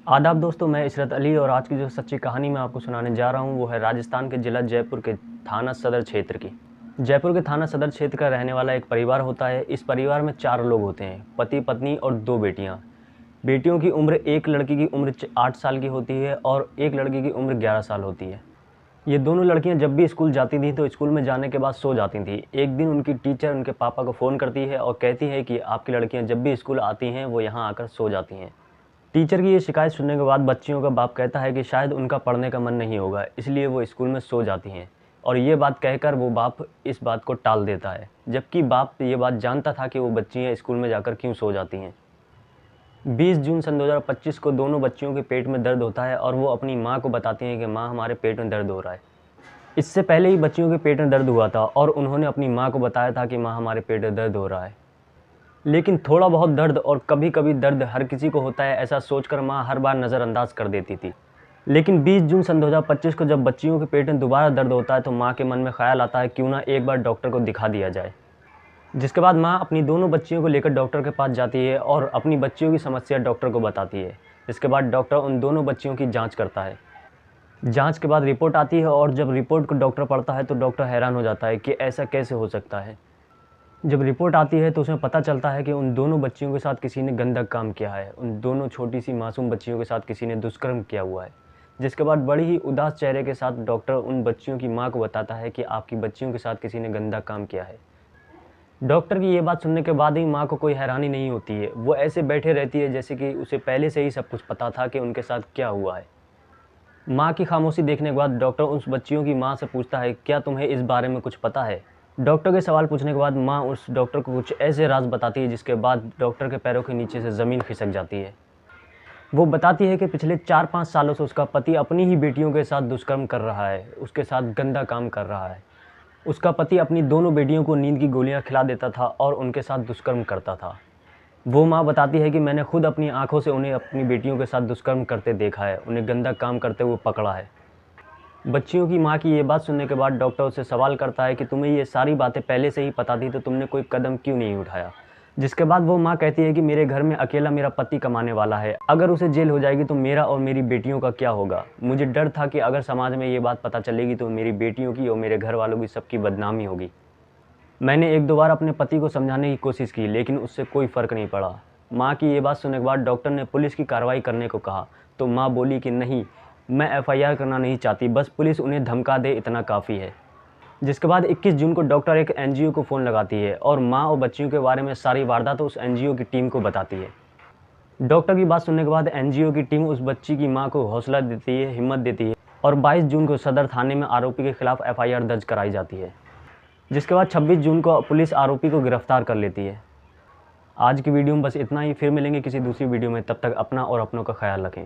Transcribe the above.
आदाब दोस्तों, मैं इशरत अली और आज की जो सच्ची कहानी मैं आपको सुनाने जा रहा हूँ वो है राजस्थान के ज़िला जयपुर के थाना सदर क्षेत्र की। जयपुर के थाना सदर क्षेत्र का रहने वाला एक परिवार होता है। इस परिवार में 4 लोग होते हैं, पति पत्नी और 2 बेटियाँ। बेटियों की उम्र, एक लड़की की उम्र 8 साल की होती है और एक लड़की की उम्र 11 साल होती है। ये दोनों लड़कियां जब भी स्कूल जाती थीं तो स्कूल में जाने के बाद सो जाती थीं। एक दिन उनकी टीचर उनके पापा को फ़ोन करती है और कहती है कि आपकी लड़कियां जब भी स्कूल आती हैं वो यहाँ आकर सो जाती हैं। टीचर की ये शिकायत सुनने के बाद बच्चियों का बाप कहता है कि शायद उनका पढ़ने का मन नहीं होगा, इसलिए वो स्कूल में सो जाती हैं। और ये बात कहकर वो बाप इस बात को टाल देता है, जबकि बाप ये बात जानता था कि वो बच्चियाँ स्कूल में जाकर क्यों सो जाती हैं। 20 जून सन 2025 को दोनों बच्चियों के पेट में दर्द होता है और वो अपनी माँ को बताती हैं कि माँ, हमारे पेट में दर्द हो रहा है। इससे पहले ही बच्चियों के पेट में दर्द हुआ था और उन्होंने अपनी माँ को बताया था कि माँ, हमारे पेट में दर्द हो रहा है। लेकिन थोड़ा बहुत दर्द और कभी-कभी दर्द हर किसी को होता है, ऐसा सोचकर माँ हर बार नज़रअंदाज कर देती थी। लेकिन 20 जून सन 2025 को जब बच्चियों के पेट में दोबारा दर्द होता है तो माँ के मन में ख्याल आता है क्यों ना एक बार डॉक्टर को दिखा दिया जाए। जिसके बाद माँ अपनी दोनों बच्चियों को लेकर डॉक्टर के पास जाती है और अपनी बच्चियों की समस्या डॉक्टर को बताती है। इसके बाद डॉक्टर उन दोनों बच्चियों की जाँच करता है। जाँच के बाद रिपोर्ट आती है और जब रिपोर्ट को डॉक्टर पढ़ता है तो डॉक्टर हैरान हो जाता है कि ऐसा कैसे हो सकता है। जब रिपोर्ट आती है तो उसमें पता चलता है कि उन दोनों बच्चियों के साथ किसी ने गंदा काम किया है। उन दोनों छोटी सी मासूम बच्चियों के साथ किसी ने दुष्कर्म किया हुआ है। जिसके बाद बड़ी ही उदास चेहरे के साथ डॉक्टर उन बच्चियों की माँ को बताता है कि आपकी बच्चियों के साथ किसी ने गंदा काम किया है। डॉक्टर की ये बात सुनने के बाद ही माँ को कोई हैरानी नहीं होती है। वो ऐसे बैठे रहती है जैसे कि उसे पहले से ही सब कुछ पता था कि उनके साथ क्या हुआ है। माँ की खामोशी देखने के बाद डॉक्टर उस बच्चियों की माँ से पूछता है, क्या तुम्हें इस बारे में कुछ पता है? डॉक्टर के सवाल पूछने के बाद माँ उस डॉक्टर को कुछ ऐसे राज बताती है जिसके बाद डॉक्टर के पैरों के नीचे से ज़मीन खिसक जाती है। वो बताती है कि पिछले 4-5 सालों से उसका पति अपनी ही बेटियों के साथ दुष्कर्म कर रहा है, उसके साथ गंदा काम कर रहा है। उसका पति अपनी दोनों बेटियों को नींद की गोलियां खिला देता था और उनके साथ दुष्कर्म करता था। वो माँ बताती है कि मैंने खुद अपनी आंखों से उन्हें अपनी बेटियों के साथ दुष्कर्म करते देखा है, उन्हें गंदा काम करते हुए पकड़ा है। बच्चियों की माँ की ये बात सुनने के बाद डॉक्टर उससे सवाल करता है कि तुम्हें ये सारी बातें पहले से ही पता थी तो तुमने कोई कदम क्यों नहीं उठाया? जिसके बाद वो माँ कहती है कि मेरे घर में अकेला मेरा पति कमाने वाला है, अगर उसे जेल हो जाएगी तो मेरा और मेरी बेटियों का क्या होगा? मुझे डर था कि अगर समाज में ये बात पता चलेगी तो मेरी बेटियों की और मेरे घर वालों की सबकी बदनामी होगी। मैंने 1-2 बार अपने पति को समझाने की कोशिश की लेकिन उससे कोई फ़र्क नहीं पड़ा। माँ की ये बात सुनने के बाद डॉक्टर ने पुलिस की कार्रवाई करने को कहा तो माँ बोली कि नहीं, मैं एफआईआर करना नहीं चाहती, बस पुलिस उन्हें धमका दे इतना काफ़ी है। जिसके बाद 21 जून को डॉक्टर एक एनजीओ को फ़ोन लगाती है और माँ और बच्चियों के बारे में सारी वारदात उस एनजीओ की टीम को बताती है। डॉक्टर की बात सुनने के बाद एनजीओ की टीम उस बच्ची की माँ को हौसला देती है, हिम्मत देती है और 22 जून को सदर थाने में आरोपी के खिलाफ एफआईआर दर्ज कराई जाती है। जिसके बाद 26 जून को पुलिस आरोपी को गिरफ्तार कर लेती है। आज की वीडियो में बस इतना ही, फिर मिलेंगे किसी दूसरी वीडियो में, तब तक अपना और अपनों का ख्याल रखें।